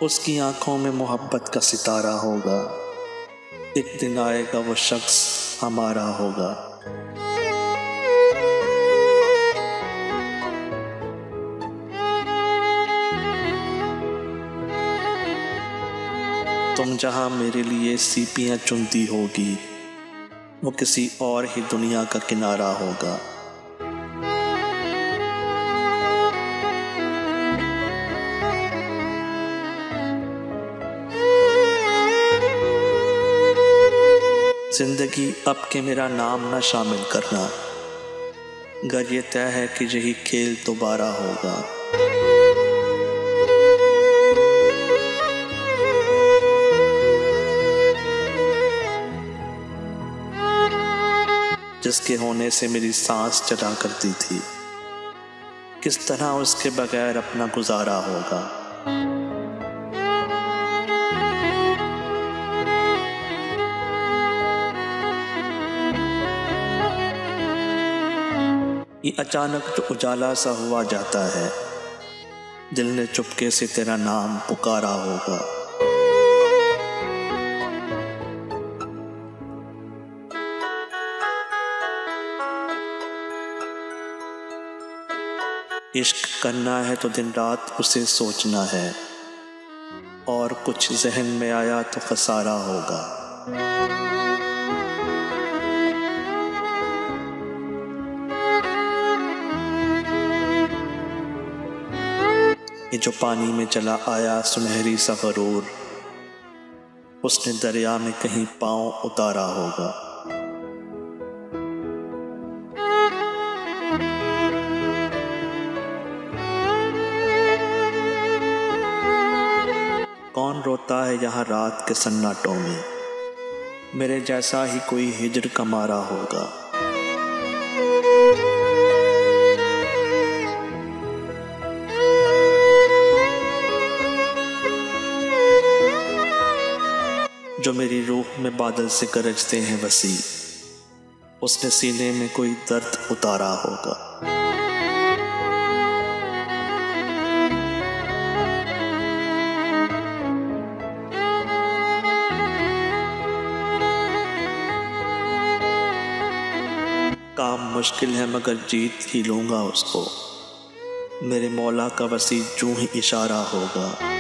उसकी आंखों में मोहब्बत का सितारा होगा। एक दिन आएगा वो शख्स हमारा होगा। तुम जहां मेरे लिए सीपियां चुनती होगी, वो किसी और ही दुनिया का किनारा होगा। जिंदगी अब के मेरा नाम न शामिल करना, गर ये तय है कि यही खेल दोबारा होगा। जिसके होने से मेरी सांस चला करती थी, किस तरह उसके बगैर अपना गुजारा होगा। ये अचानक जो उजाला सा हुआ जाता है, दिल ने चुपके से तेरा नाम पुकारा होगा। इश्क करना है तो दिन रात उसे सोचना है, और कुछ जहन में आया तो खसारा होगा। ये जो पानी में चला आया सुनहरी सा गरूर, उसने दरिया में कहीं पांव उतारा होगा। कौन रोता है यहाँ रात के सन्नाटों में, मेरे जैसा ही कोई हिजर का मारा होगा। जो मेरी रूह में बादल से गरजते हैं वसी, उसने सीने में कोई दर्द उतारा होगा। काम मुश्किल है मगर जीत ही लूंगा उसको, मेरे मौला का वसी जूं ही इशारा होगा।